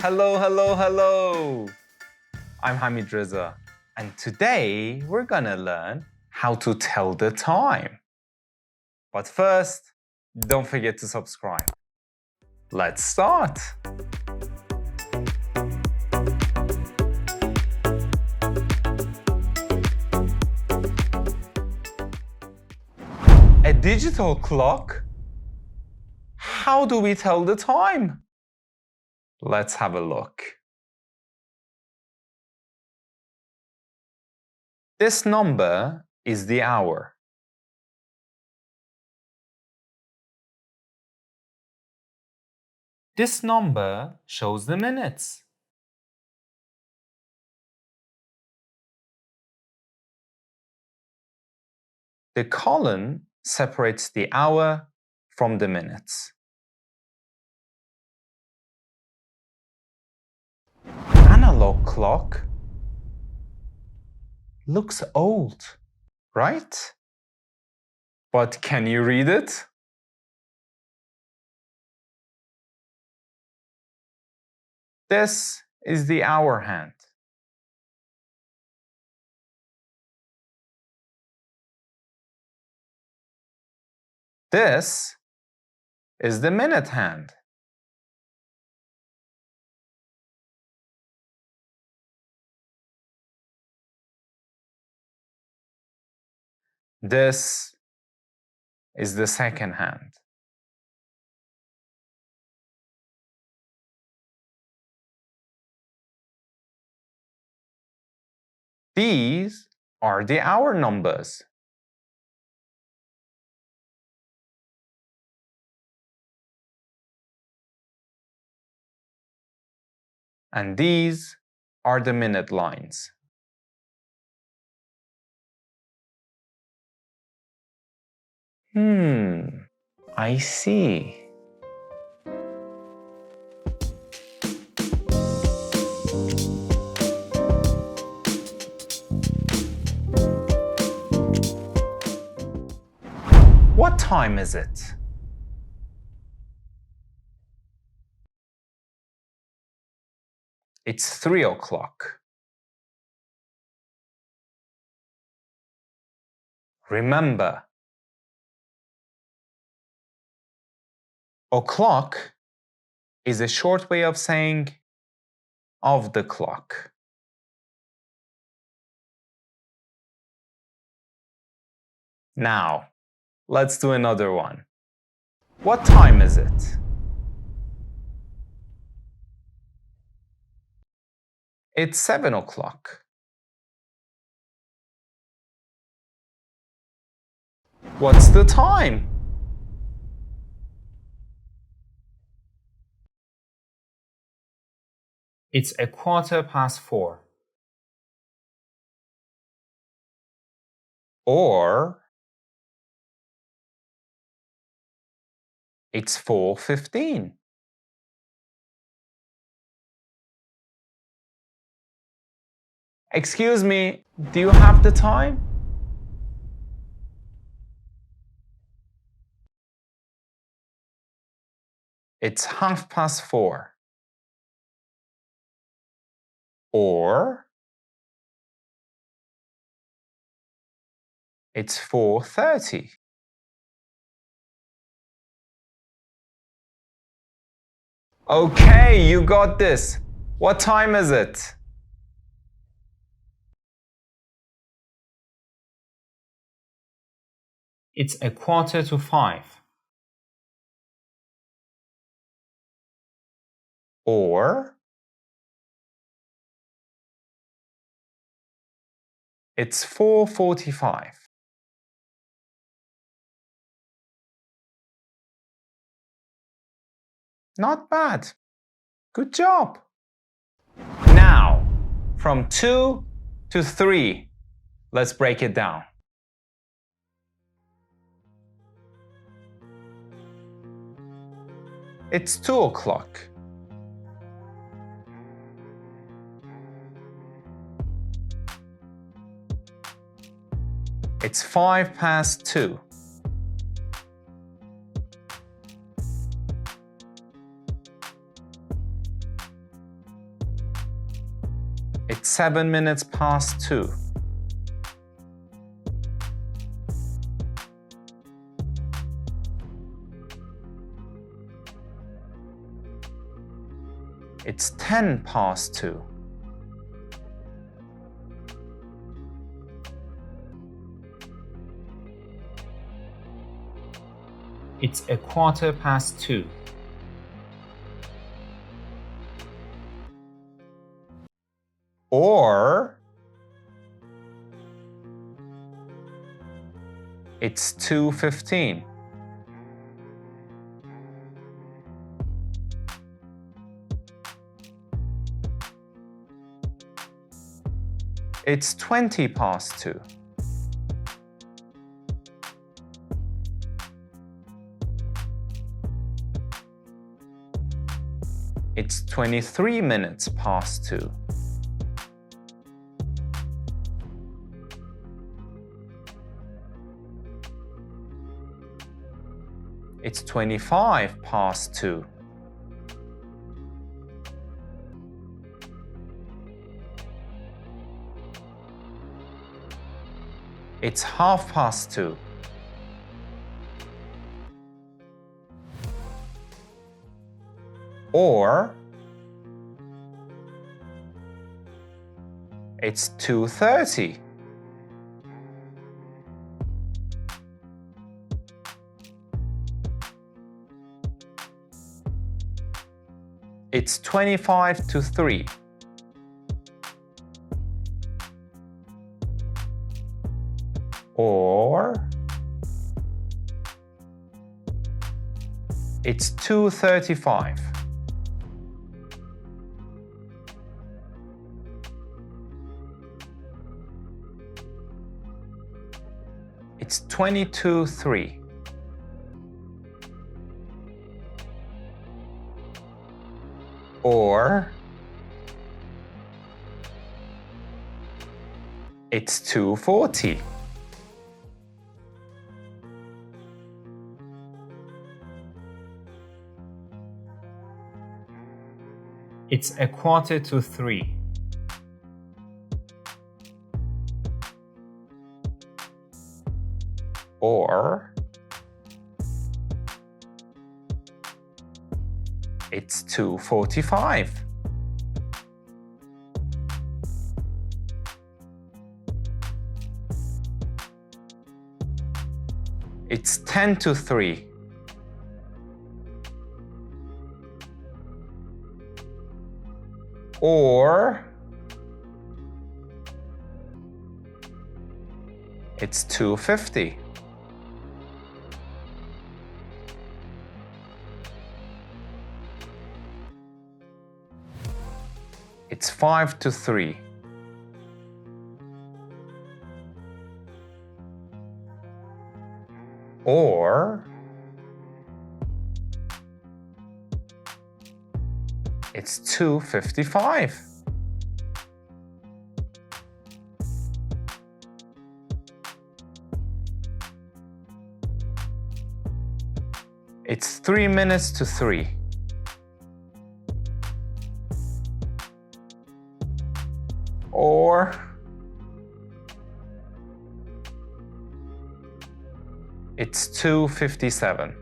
Hello, hello, hello! I'm Hamid Reza, and today we're gonna learn how to tell the time. But first, don't forget to subscribe. Let's start! A digital clock? How do we tell the time? Let's have a look. This number is the hour. This number shows the minutes. The column separates the hour from the minutes. Analog clock looks old, right? But can you read it? This is the hour hand. This is the minute hand. This is the second hand. These are the hour numbers. And these are the minute lines. I see. What time is it? It's 3 o'clock. Remember, o'clock is a short way of saying of the clock. Now, let's do another one. What time is it? It's 7 o'clock. What's the time? It's 4:15. Or it's 4:15. Excuse me, do you have the time? It's 4:30. Or it's 4:30. Okay, you got this. What time is it? It's 4:45. Or it's 4:45. Not bad. Good job. Now, from 2 to 3, let's break it down. It's 2 o'clock. It's 2:05. It's 7 minutes past 2. It's 10 past 2. It's a quarter past 2. Or it's 2:15. It's 20 past 2. It's 23 minutes past 2. It's 25 past 2. It's 2:30. Or it's 2:30. It's 25 to 3. Or it's 2:35. It's 22:03. Or it's 2:40. It's 2:45. Or it's 2:45. It's 10 to 3. Or it's 2:50. It's 5 to 3. Or it's 2:55. It's 3 minutes to 3. Or it's 2:57.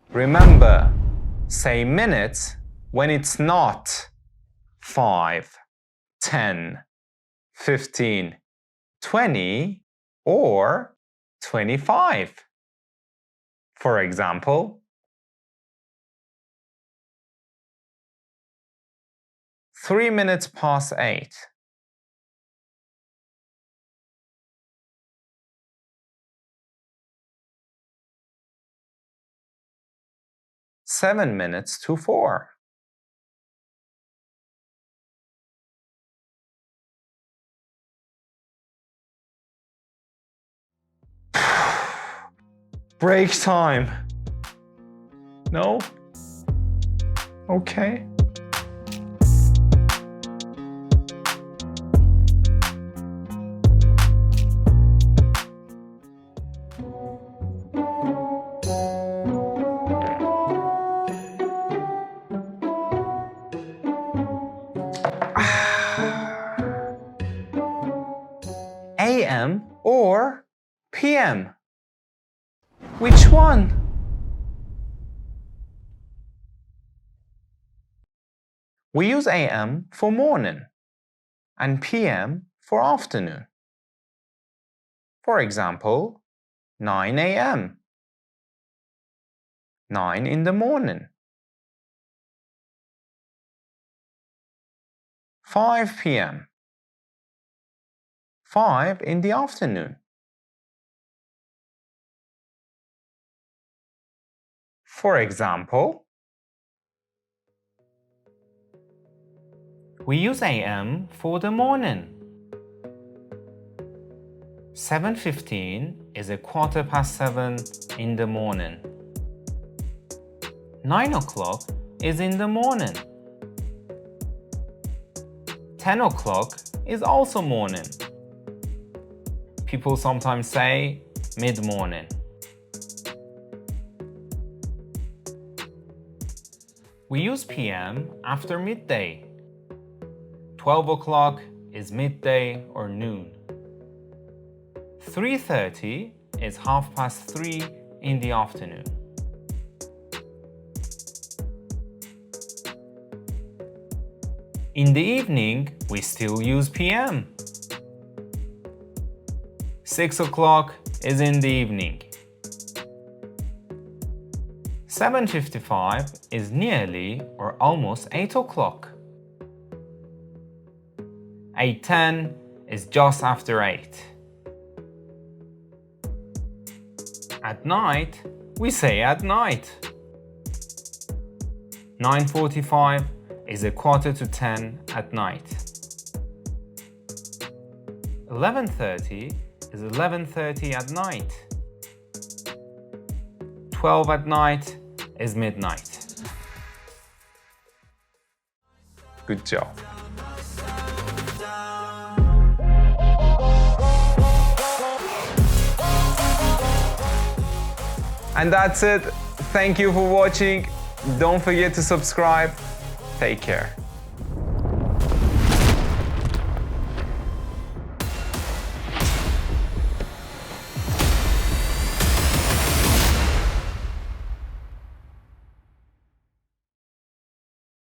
Remember, say minutes when it's not 5, 10, 15, 20, or 25. For example, 3 minutes past 8. 7 minutes to 4. Break time. No? Okay. or PM? Which one? We use AM for morning and PM for afternoon. For example, 9 AM. 9 in the morning. 5 PM. 5 in the afternoon. For example, we use AM for the morning. 7:15 is a 7:15 in the morning. 9 o'clock is in the morning. 10 o'clock is also morning. People sometimes say mid-morning. We use PM after midday. 12 o'clock is midday or noon. 3:30 is 3:30 in the afternoon. In the evening, we still use PM. 6 o'clock is in the evening. 7:55 is nearly or almost 8 o'clock. 8:10 is just after 8. At night, we say at night. 9:45 is 9:45 at night. 11:30 is 11:30 at night. 12 at night is midnight. Good job. And that's it. Thank you for watching. Don't forget to subscribe. Take care.